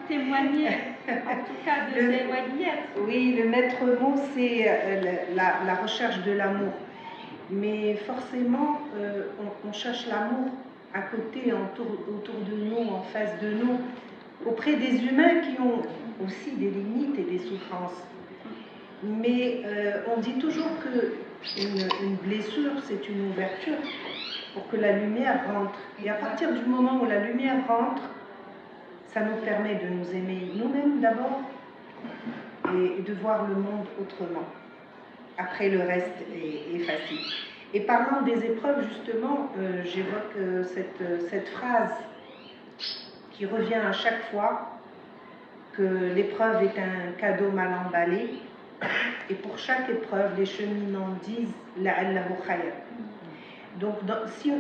témoigné en tout cas de ces waliyets. Oui, le maître mot c'est la recherche de l'amour. Mais forcément, on cherche l'amour à côté, autour de nous, en face de nous, auprès des humains qui ont aussi des limites et des souffrances. Mais on dit toujours qu'une blessure, c'est une ouverture pour que la lumière rentre. Et à partir du moment où la lumière rentre, ça nous permet de nous aimer nous-mêmes d'abord et de voir le monde autrement. Après, le reste est facile. Et parlant des épreuves, justement, j'évoque cette phrase qui revient à chaque fois, que l'épreuve est un cadeau mal emballé. Et pour chaque épreuve, les cheminants disent « la'allahu khayr ». Donc, si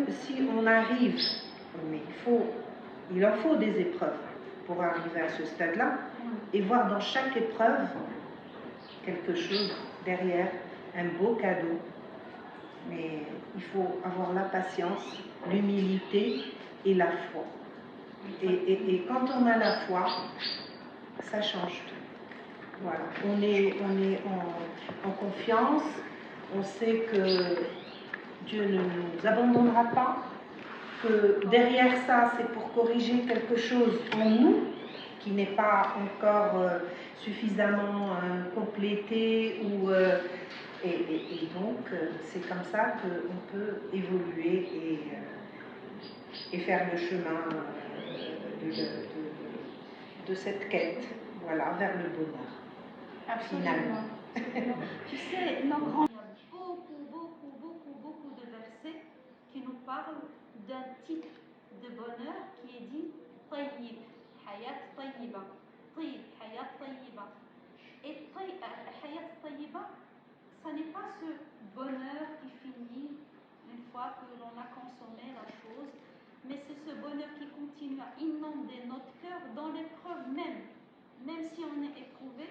on arrive, mais il en faut des épreuves pour arriver à ce stade-là, et voir dans chaque épreuve quelque chose derrière, un beau cadeau. Mais il faut avoir la patience, l'humilité et la foi. Et quand on a la foi, ça change tout. Voilà. On est en confiance, on sait que Dieu ne nous abandonnera pas, que derrière ça, c'est pour corriger quelque chose en nous qui n'est pas encore suffisamment complété et donc c'est comme ça qu'on peut évoluer et faire le chemin de cette quête, voilà, vers le bonheur. Absolument. Tu sais, nos grands... Il y a beaucoup de versets qui nous parlent d'un type de bonheur qui est dit tayyib, hayat tayyiba, tayyib, hayat tayyiba. Et hayat tayyiba, ça n'est pas ce bonheur qui finit une fois que l'on a consommé la chose, mais c'est ce bonheur qui continue à inonder notre cœur dans l'épreuve même. Même si on est éprouvé,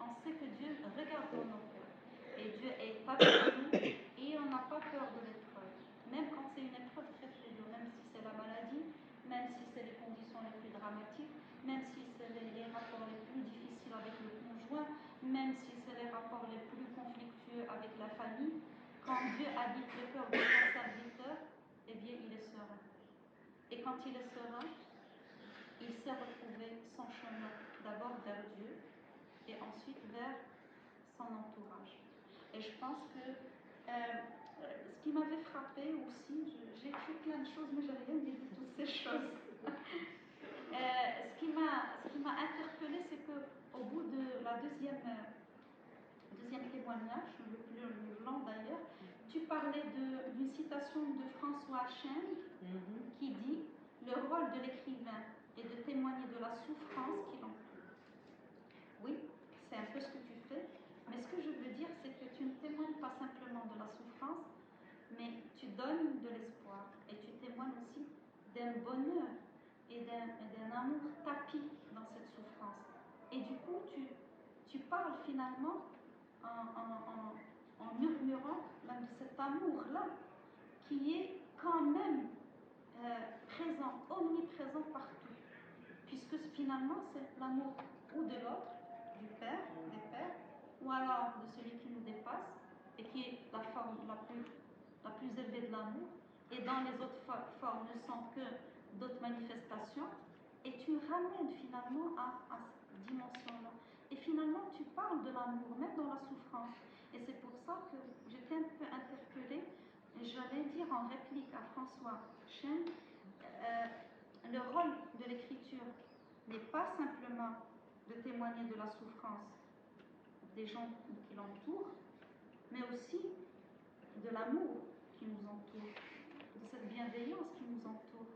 on sait que Dieu regarde dans nos cœurs. Et Dieu est avec nous et on n'a pas peur de l'épreuve. Même quand c'est une épreuve très dure, même si c'est la maladie, même si c'est les conditions les plus dramatiques, même si c'est les rapports les plus difficiles avec le conjoint, même si c'est les rapports les plus conflictueux avec la famille, quand Dieu habite le cœur de son serviteur, eh bien il est serein. Et quand il est serein, il sait retrouver son chemin d'abord vers Dieu et ensuite vers son entourage. Et je pense que ce qui m'avait frappé aussi, j'ai écrit plein de choses, mais je n'ai rien dit de toutes ces choses. Ce qui m'a interpellée, c'est qu'au bout de la deuxième témoignage, le plus long d'ailleurs, tu parlais d'une citation de François Chêne qui dit « Le rôle de l'écrivain est de témoigner de la souffrance qui l'entoure. » Oui, c'est un peu ce que tu fais, mais ce que je veux dire, c'est que tu ne témoignes pas simplement de la souffrance, mais tu donnes de l'espoir et tu témoignes aussi d'un bonheur et d'un amour tapi dans cette souffrance. Et du coup, tu parles finalement en murmurant même de cet amour-là qui est quand même présent, omniprésent partout, puisque finalement c'est l'amour ou de l'autre, du père, des pères, ou alors de celui qui nous dépasse et qui est la forme la plus élevée de l'amour, et dans les autres formes ne sont que d'autres manifestations, et tu ramènes finalement à cette dimension-là. Et finalement, tu parles de l'amour, même dans la souffrance. Et c'est pour ça que j'étais un peu interpellée, et j'allais dire en réplique à François Chêne, le rôle de l'écriture n'est pas simplement de témoigner de la souffrance des gens qui l'entourent, mais aussi de l'amour qui nous entoure, de cette bienveillance qui nous entoure,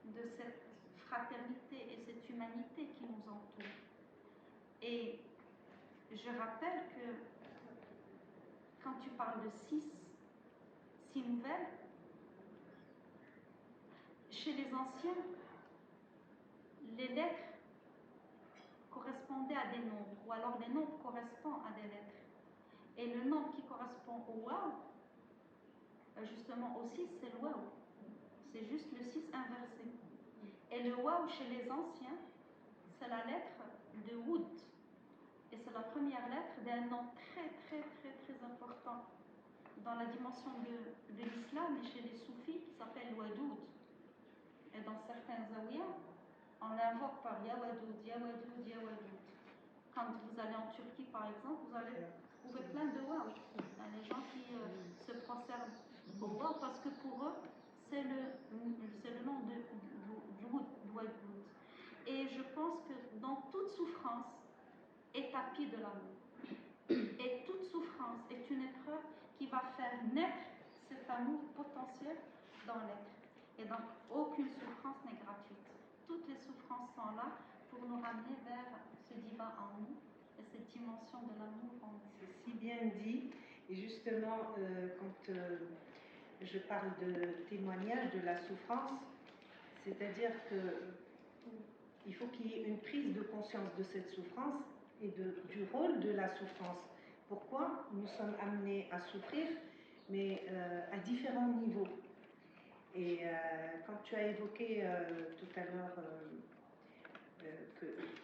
de cette fraternité et cette humanité qui nous entoure. Et je rappelle que quand tu parles de six nouvelles, chez les anciens, les lettres correspondaient à des nombres, ou alors les nombres correspondent à des lettres. Et le nombre qui correspond au waouh, justement au 6, c'est le waouh. C'est juste le 6 inversé. Et le waouh chez les anciens, c'est la lettre de Woud. Et c'est la première lettre d'un nom très important dans la dimension de l'islam et chez les soufis qui s'appelle Wadoud. Et dans certains zawiyas, on l'invoque par Yawadoud, Yawadoud, Yawadoud. Quand vous allez en Turquie par exemple, vous allez trouver plein de waouh. Il y a les gens qui se prosternent au waouh parce que pour eux, c'est le nom de Wadoud. Et je pense que dans toute souffrance est tapis de l'amour. Et toute souffrance est une épreuve qui va faire naître cet amour potentiel dans l'être. Et donc, aucune souffrance n'est gratuite. Toutes les souffrances sont là pour nous ramener vers ce divin en nous et cette dimension de l'amour en nous. C'est si bien dit. Et justement, quand je parle de témoignage de la souffrance, c'est-à-dire qu'il faut qu'il y ait une prise de conscience de cette souffrance et du rôle de la souffrance. Pourquoi nous sommes amenés à souffrir, mais à différents niveaux. Et quand tu as évoqué tout à l'heure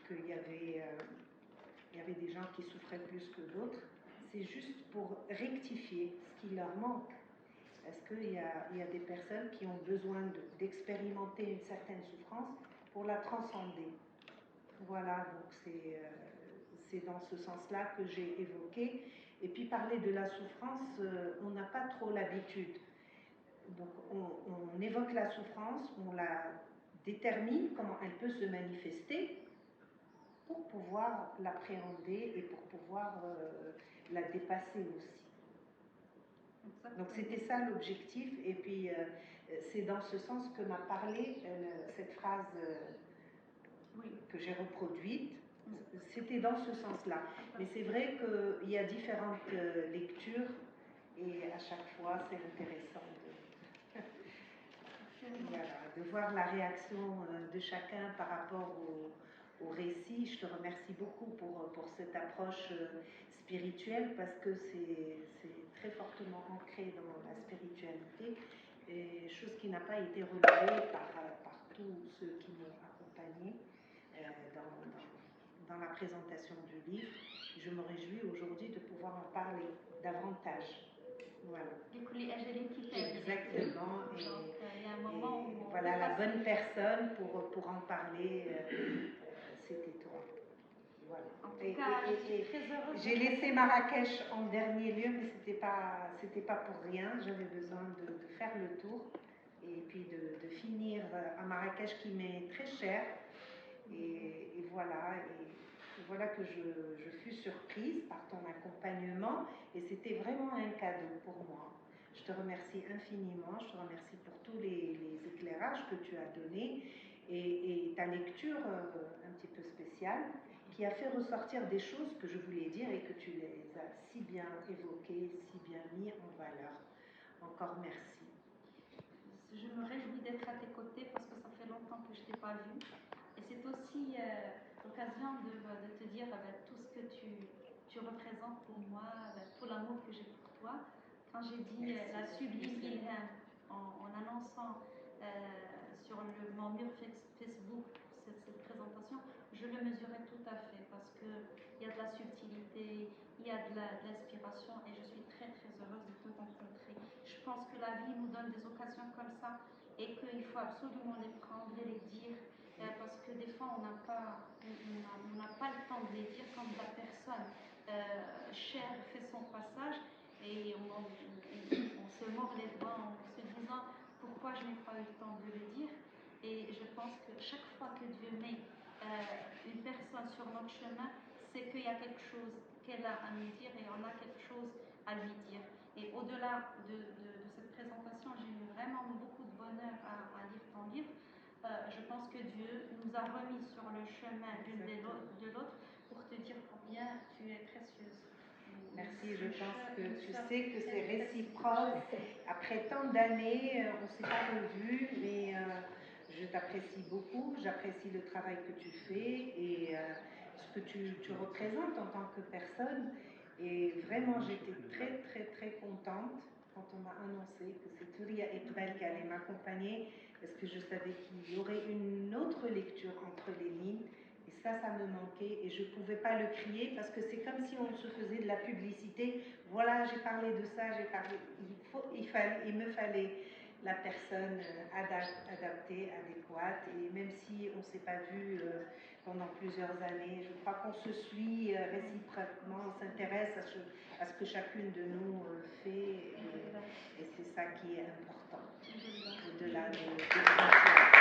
qu'il y avait des gens qui souffraient plus que d'autres, c'est juste pour rectifier ce qui leur manque. Est-ce qu'il y a des personnes qui ont besoin d'expérimenter une certaine souffrance pour la transcender? Voilà, donc c'est dans ce sens-là que j'ai évoqué. Et puis parler de la souffrance, on n'a pas trop l'habitude. Donc on évoque la souffrance, on la détermine comment elle peut se manifester pour pouvoir l'appréhender et pour pouvoir la dépasser aussi. Donc c'était ça l'objectif, et puis c'est dans ce sens que m'a parlé cette phrase que j'ai reproduite. C'était dans ce sens-là. Mais c'est vrai qu'il y a différentes lectures, et à chaque fois c'est intéressant de voir la réaction de chacun par rapport au récit. Je te remercie beaucoup pour cette approche spirituelle, parce que c'est très fortement ancré dans la spiritualité, et chose qui n'a pas été relevée par tous ceux qui m'ont accompagné dans la présentation du livre. Je me réjouis aujourd'hui de pouvoir en parler davantage. Voilà. Exactement. Et voilà, la bonne personne pour en parler, c'était toi. Voilà. En tout cas, je suis très heureuse. J'ai laissé Marrakech en dernier lieu, mais c'était pas pour rien. J'avais besoin de faire le tour et puis de finir à Marrakech, qui m'est très cher. Et voilà. Et voilà que je fus surprise par ton accompagnement, et c'était vraiment un cadeau pour moi. Je te remercie infiniment, je te remercie pour tous les éclairages que tu as donnés, et ta lecture un petit peu spéciale, qui a fait ressortir des choses que je voulais dire et que tu les as si bien évoquées, si bien mis en valeur. Encore merci. Je me réjouis d'être à tes côtés, parce que ça fait longtemps que je ne t'ai pas vue. Et c'est aussi l'occasion de te dire tout ce que tu représentes pour moi, tout l'amour que j'ai pour toi. Quand j'ai dit la sublime Ilham en annonçant sur mon mur Facebook cette présentation, je le mesurais tout à fait, parce qu'il y a de la subtilité, il y a de l'inspiration, et je suis très très heureuse de te rencontrer. Je pense que la vie nous donne des occasions comme ça, et qu'il faut absolument les prendre et les dire, parce que des fois on n'a pas le temps de les dire quand la personne chère fait son passage, et on se mord les doigts en se disant pourquoi je n'ai pas eu le temps de le dire. Et je pense que chaque fois que Dieu met une personne sur notre chemin, c'est qu'il y a quelque chose qu'elle a à nous dire, et on a quelque chose à lui dire. Et au-delà de cette présentation, j'ai eu vraiment beaucoup de bonheur à lire ton livre. Je pense que Dieu nous a remis sur le chemin l'une de l'autre pour te dire combien tu es précieuse. Merci, je pense que tu sais que c'est réciproque. Après tant d'années, on ne s'est pas revus, mais je t'apprécie beaucoup, j'apprécie le travail que tu fais et ce que tu représentes en tant que personne. Et vraiment, j'étais très, très, très contente quand on m'a annoncé que c'est Touria Iqbal qui allait m'accompagner, parce que je savais qu'il y aurait une autre lecture entre les lignes. Et ça me manquait, et je ne pouvais pas le crier, parce que c'est comme si on se faisait de la publicité. Voilà, j'ai parlé de ça, j'ai parlé. Il me fallait la personne adaptée, adéquate, et même si on ne s'est pas vu pendant plusieurs années, je crois qu'on se suit réciproquement, on s'intéresse à ce que chacune de nous fait, et c'est ça qui est important, au-delà des frontières.